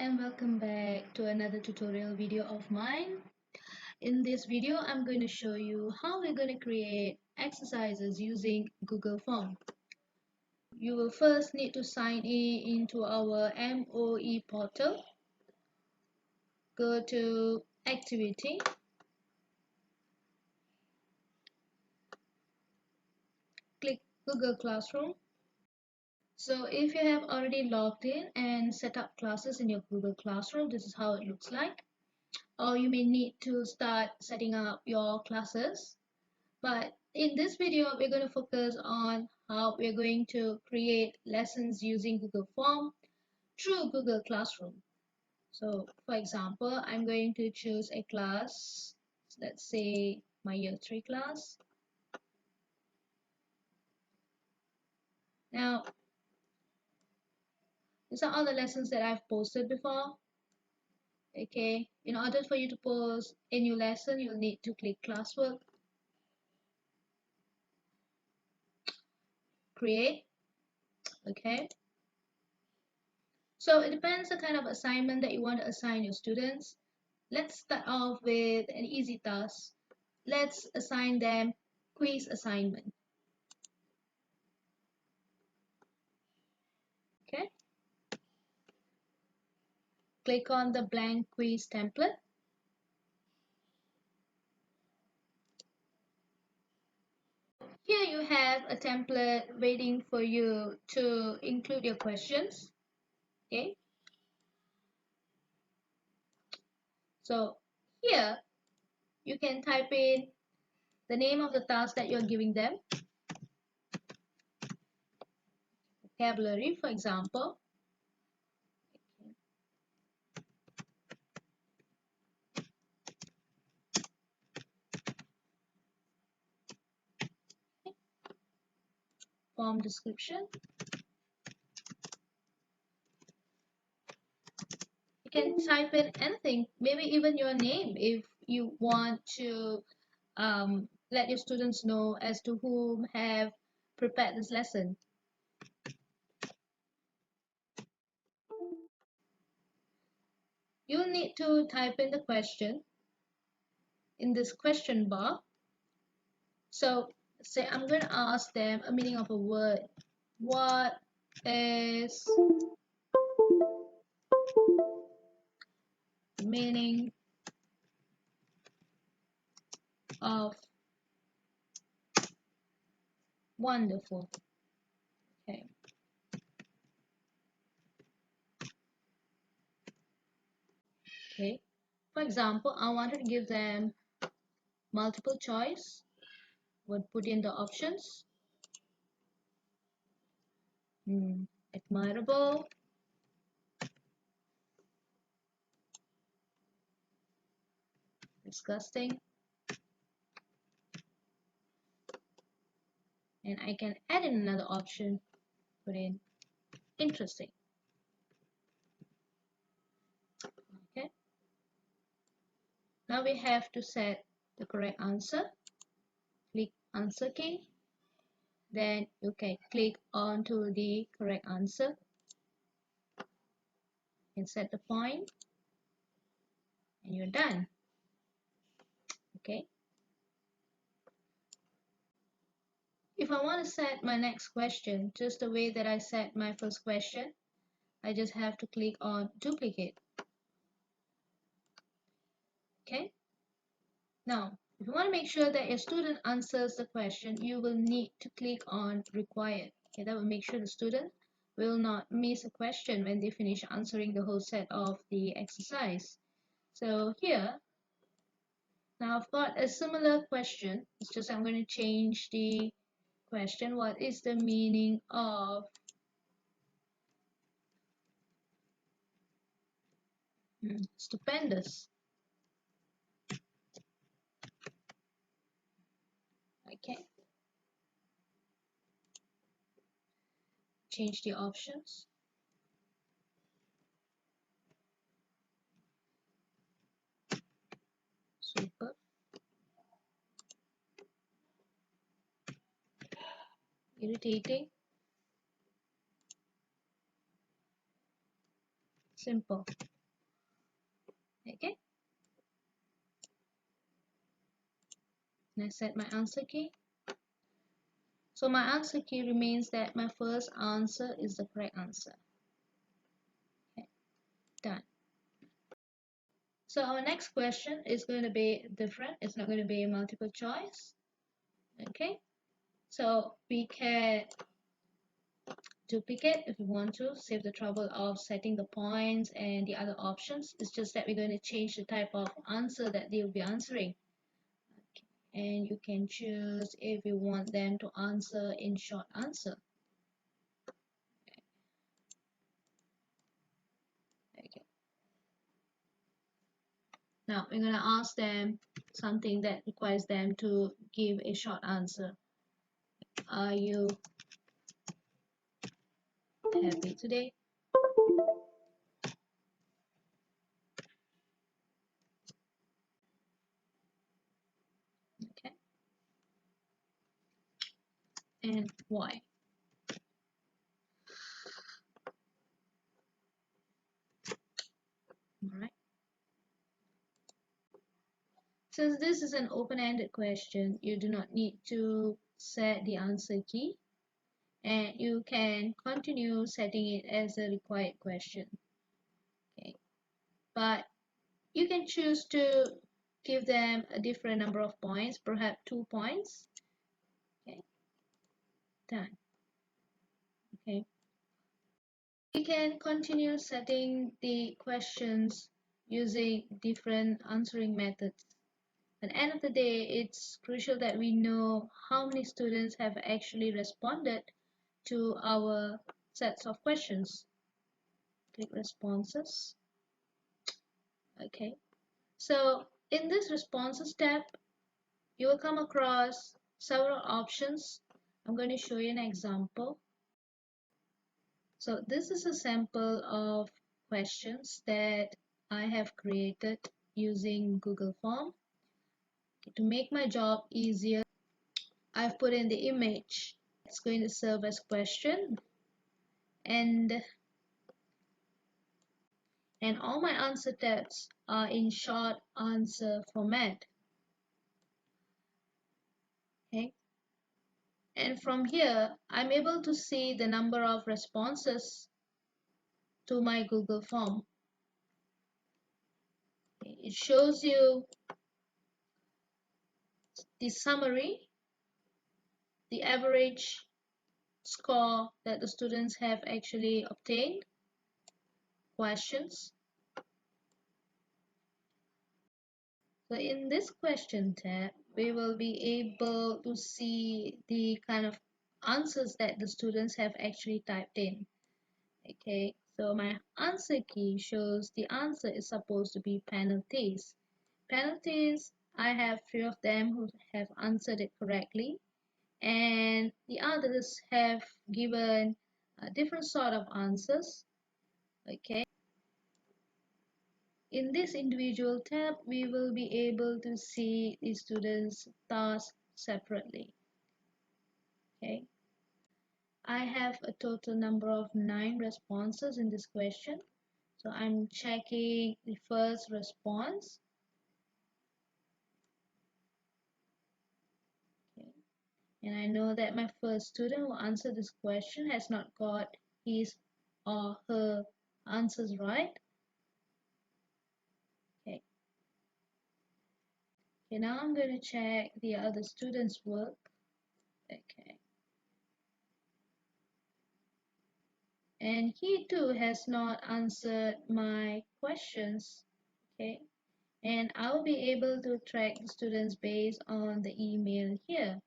and welcome back to another tutorial video of mine. In this video, I'm going to show you how we're going to create exercises using Google Form. You will first need to sign in into our MOE portal. Go to Activity. Click Google Classroom. So if you have already logged in and set up classes in your Google Classroom, this is how it looks like. Or you may need to start setting up your classes. But in this video, we're going to focus on how we're going to create lessons using Google Form through Google Classroom. So for example, I'm going to choose a class, let's say my year 3 class. Now, these are all the lessons that I've posted before. Okay, in order for you to post a new lesson, you'll need to click classwork, create. Okay, so it depends the kind of assignment that you want to assign your students. Let's start off with an easy task. Let's assign them quiz assignment. Okay. Click on the blank quiz template. Here you have a template waiting for you to include your questions. Okay. So here you can type in the name of the task that you're giving them. Vocabulary, for example. Okay. Form description. You can type in anything, maybe even your name if you want to let your students know as to whom have prepared this lesson. You'll need to type in the question in this question bar. So say I'm going to ask them a meaning of a word. What is the meaning of wonderful? Okay. Okay. For example, I wanted to give them multiple choice. Would put in the options. Admirable, disgusting, and I can add in another option, put in interesting. Okay. Now we have to set the correct answer. Click answer key. Then you can click on to the correct answer and set the point, and you're done. Okay. If I want to set my next question just the way that I set my first question, I just have to click on duplicate. Okay. Now, if you want to make sure that your student answers the question, you will need to click on required. Okay, that will make sure the student will not miss a question when they finish answering the whole set of the exercise. So here, now I've got a similar question. It's just I'm going to change the question. What is the meaning of stupendous? Okay. Change the options. Super. Irritating. Simple. Okay. And I set my answer key. So my answer key remains that my first answer is the correct answer. Okay, done. So our next question is going to be different. It's not going to be multiple choice. Okay, so we can duplicate if we want to, save the trouble of setting the points and the other options. It's just that we're going to change the type of answer that they'll be answering. Okay. And you can choose if you want them to answer in short answer. Okay. Now we're going to ask them something that requires them to give a short answer. Are you happy today? Okay. And why? All right. Since this is an open-ended question, you do not need to set the answer key, and you can continue setting it as a required question. Okay. But you can choose to give them a different number of points, perhaps 2 points. Okay. Done. Okay. We can continue setting the questions using different answering methods. At the end of the day, it's crucial that we know how many students have actually responded to our sets of questions. Click responses. Okay. So in this responses tab, you will come across several options. I'm going to show you an example. So this is a sample of questions that I have created using Google Form. To make my job easier, I've put in the image. It's going to serve as question, and all my answer tabs are in short answer format. Okay. And from here, I'm able to see the number of responses to my Google form. It shows you the summary, the average score that the students have actually obtained, questions. So in this question tab, we will be able to see the kind of answers that the students have actually typed in. Okay, so my answer key shows the answer is supposed to be penalties. Penalties, I have 3 of them who have answered it correctly, and the others have given different sort of answers. Okay. In this individual tab, we will be able to see the students' tasks separately. Okay. I have a total number of 9 responses in this question. So I'm checking the first response. Okay. And I know that my first student who answered this question has not got his or her answers right. Okay. Okay, now I'm going to check the other students' work. Okay. And he too has not answered my questions. Okay. And I'll be able to track the students based on the email here.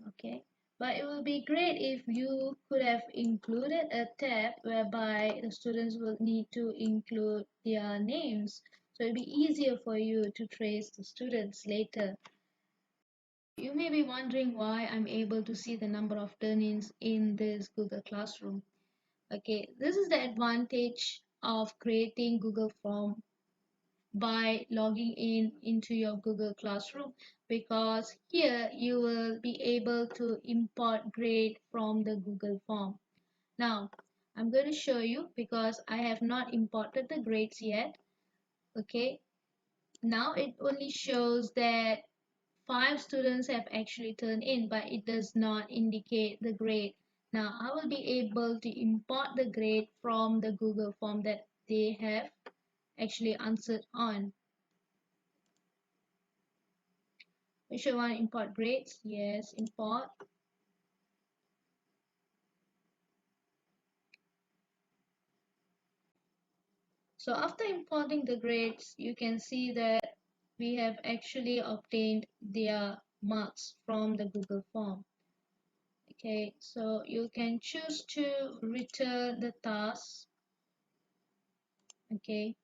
Okay. But it will be great if you could have included a tab whereby the students will need to include their names. So it'll be easier for you to trace the students later. You may be wondering why I'm able to see the number of turn-ins in this Google Classroom. Okay, this is the advantage of creating Google Form by logging in into your Google Classroom, because here you will be able to import grade from the Google Form. Now, I'm going to show you because I have not imported the grades yet. Okay, now it only shows that 5 students have actually turned in, but it does not indicate the grade. Now I will be able to import the grade from the Google form that they have actually answered on. We should want to import grades. Yes, import. So after importing the grades, you can see that we have actually obtained their marks from the Google form. Okay, so you can choose to return the task, okay,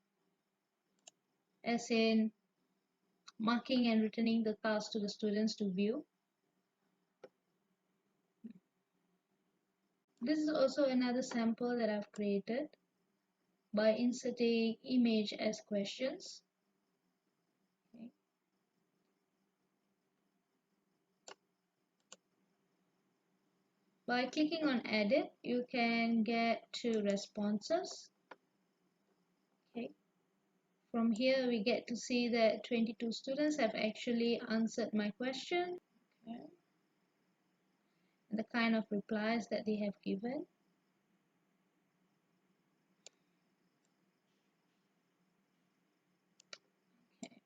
as in marking and returning the task to the students to view. This is also another sample that I've created by inserting image as questions. Okay. By clicking on edit, you can get to responses. Okay. From here, we get to see that 22 students have actually answered my question. Okay. And the kind of replies that they have given. Okay.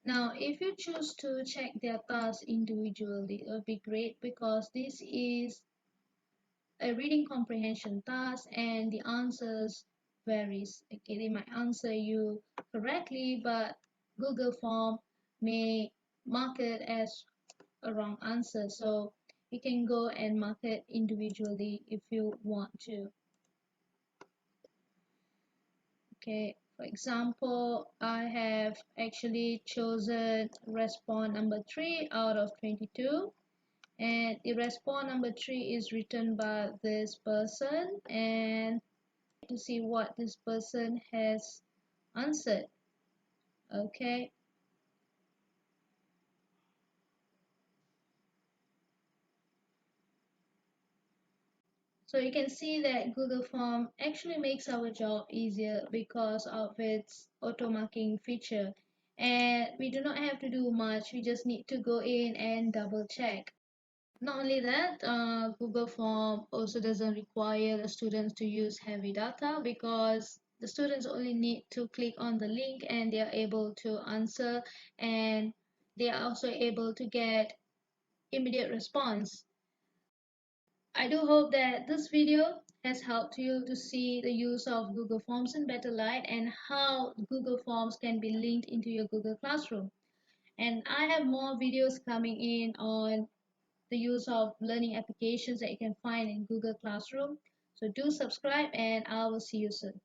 Now, if you choose to check their tasks individually, it will be great because this is a reading comprehension task and the answers varies. Okay, they might answer you correctly, but Google form may mark it as a wrong answer. So you can go and mark it individually if you want to. Okay, for example, I have actually chosen response number 3 out of 22, and the response number 3 is written by this person, and to see what this person has answered. Okay, so you can see that Google Form actually makes our job easier because of its auto marking feature, and we do not have to do much. We just need to go in and double check. Not only that, Google Form also doesn't require the students to use heavy data because the students only need to click on the link and they are able to answer, and they are also able to get immediate response. I do hope that this video has helped you to see the use of Google Forms in better light and how Google Forms can be linked into your Google Classroom. And I have more videos coming in on the use of learning applications that you can find in Google Classroom. So do subscribe and I will see you soon.